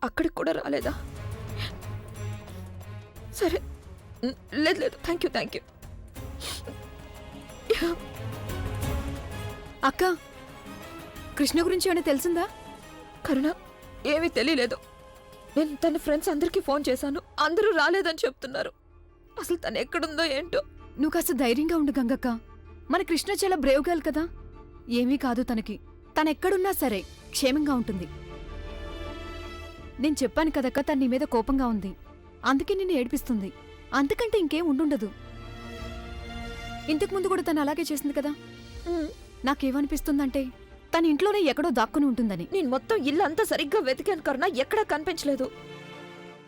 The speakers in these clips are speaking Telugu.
అక్కడికి కూడా రాలేదా? సరే, లేదు లేదు, థ్యాంక్ యూ. అక్క, కృష్ణ గురించి ఏమైనా తెలిసిందా? కరుణ, ఏమీ తెలియలేదు. నేను తన ఫ్రెండ్స్ అందరికీ ఫోన్ చేశాను, అందరూ రాలేదని చెప్తున్నారు. అసలు తను ఎక్కడుందో ఏంటో. నువ్వు కాస్త ధైర్యంగా ఉండు గంగక్క. మన కృష్ణ చాలా బ్రేవ్ గర్ల్ కదా, ఏమీ కాదు తనకి. తనెక్కడున్నా సరే క్షేమంగా ఉంటుంది. నేను చెప్పాను కదక్క, తన నీ మీద కోపంగా ఉంది, అందుకే నిన్ను ఏడిపిస్తుంది. అంతకంటే ఇంకేం ఉండుండదు. ఇంతకుముందు కూడా తను అలాగే చేసింది కదా. నాకేమనిపిస్తుందంటే తన ఇంట్లోనే ఎక్కడో దాక్కుని ఉంటుందని. నేను మొత్తం ఇల్లు అంతా సరిగ్గా వెతికాను కరుణ, ఎక్కడా కనిపించలేదు.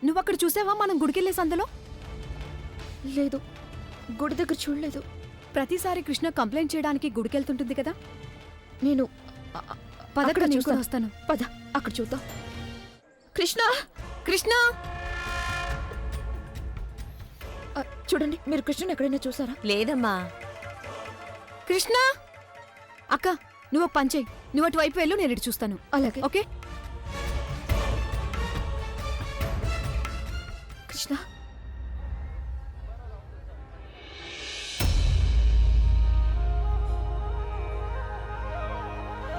నువ్వక్కడ చూసావా మనం గుడికెళ్లే సందులో? లేదు, గుడి దగ్గర చూడలేదు. ప్రతిసారి కృష్ణ కంప్లైంట్ చేయడానికి గుడికెళ్తుంటుంది కదా. నేను పదక్కడ చూసుకొని వస్తాను. పద, అక్కడ చూద్దాం. కృష్ణ, కృష్ణ! చూడండి, మీరు కృష్ణని ఎక్కడైనా చూసారా? లేదమ్మా. కృష్ణ! అక్క, నువ్వు ఒక పని చెయ్యి, నువ్వు అటువైపు వెళ్ళు, నేను ఇటు చూస్తాను. అలాగే. ఓకే? కృష్ణ,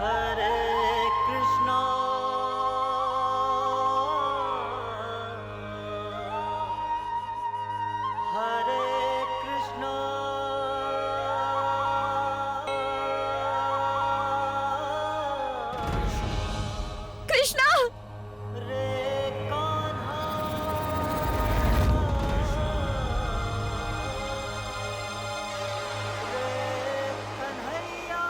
హరే కృష్ణ హరే కృష్ణ కృష్ణ! రే కాన్హా రే కన్హయ్యా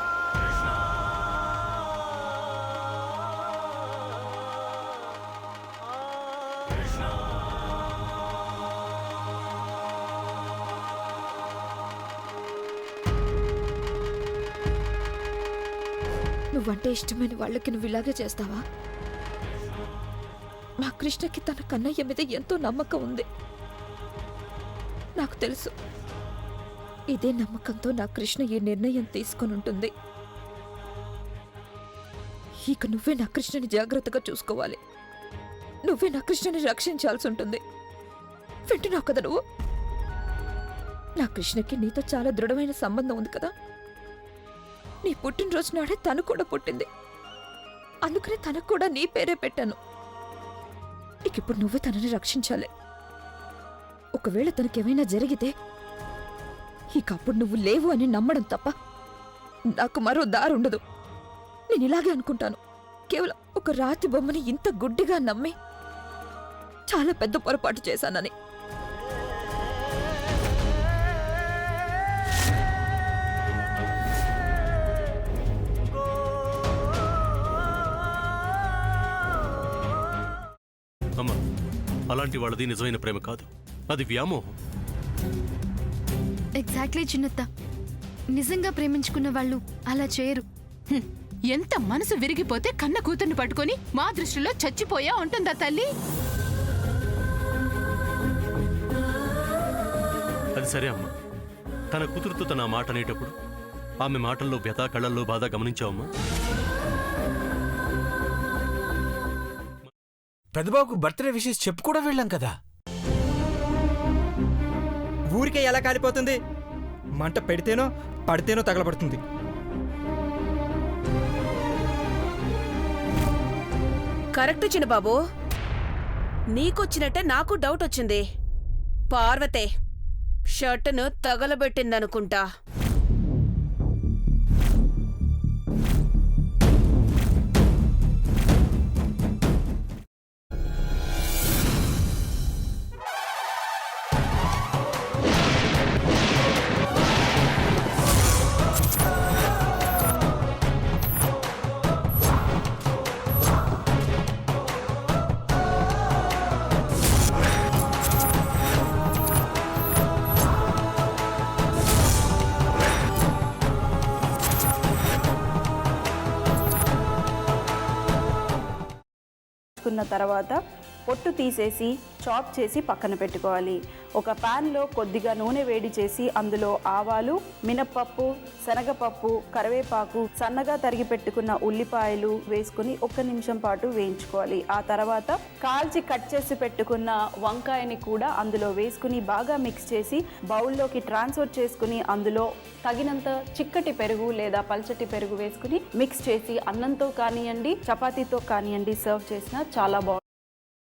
నువ్వంటే ఇష్టమైన వాళ్ళకి నువ్వు ఇలాగే చేస్తావా? మా కృష్ణకి తన కన్నయ్య మీద ఎంతో నమ్మకం ఉంది, నాకు తెలుసు. ఇదే నమ్మకంతో నా కృష్ణ ఈ నిర్ణయం తీసుకొని ఉంటుంది. ఇక నువ్వే నా కృష్ణని జాగ్రత్తగా చూసుకోవాలి. నువ్వే నా కృష్ణని రక్షించాల్సి ఉంటుంది. వింటున్నావు కదా నువ్వు? నా కృష్ణకి నీతో చాలా దృఢమైన సంబంధం ఉంది కదా. నీ పుట్టినరోజు నాడే తను కూడా పుట్టింది, అందుకనే తనకు కూడా నీ పేరే పెట్టాను. ఇక ఇప్పుడు నువ్వే తనని రక్షించాలి. ఒకవేళ తనకేమైనా జరిగితే ఇక అప్పుడు నువ్వు లేవు అని నమ్మడం తప్ప నాకు మరో దారుండదు. నేను ఇలాగే అనుకుంటాను. కేవలం ఒక రాతి బొమ్మని ఇంత గుడ్డిగా నమ్మి చాలా పెద్ద పొరపాటు చేశానని. అమ్మా, అలాంటి వాళ్ళది నిజమైన ప్రేమ కాదు, అది వ్యామోహం. ఎగ్జాక్ట్లీ చిన్నత్త, నిజంగా ప్రేమించుకున్న వాళ్ళు అలా చేయరు. ఎంత మనసు విరిగిపోతే కన్న కూతుర్ని పట్టుకొని మా దృష్టిలో చచ్చిపోయా ఉంటుందా తల్లి? అది సరే అమ్మా, తన కూతురుతో తన మాట అనేటప్పుడు ఆమె మాటల్లో వ్యథ, కళ్ళల్లో బాధ గమనించావమ్మా? పెద్దబాబుకు బర్త్డే విషెస్ చెప్పు కూడా వెళ్ళాం కదా. ఊరికే ఎలా కాలిపోతుంది? మంట పెడితేనో పడితేనో తగలబడుతుంది. కరెక్ట్ చిన్నబాబు, నీకొచ్చినట్టే నాకు డౌట్ వచ్చింది. పార్వతే షర్టును తగలబెట్టిందనుకుంటా. తర్వాత పొట్టు తీసేసి చాప్ చేసి పక్కన పెట్టుకోవాలి. ఒక ప్యాన్లో కొద్దిగా నూనె వేడి చేసి అందులో ఆవాలు, మినప్పప్పు, శనగపప్పు, కరివేపాకు, సన్నగా తరిగి పెట్టుకున్న ఉల్లిపాయలు వేసుకుని 1 నిమిషం పాటు వేయించుకోవాలి. ఆ తర్వాత కాల్చి కట్ చేసి పెట్టుకున్న వంకాయని కూడా అందులో వేసుకుని బాగా మిక్స్ చేసి బౌల్లోకి ట్రాన్స్ఫర్ చేసుకుని అందులో తగినంత చిక్కటి పెరుగు లేదా పల్చటి పెరుగు వేసుకుని మిక్స్ చేసి అన్నంతో కానివ్వండి, చపాతీతో కానివ్వండి సర్వ్ చేసినా చాలా బాగుంటుంది.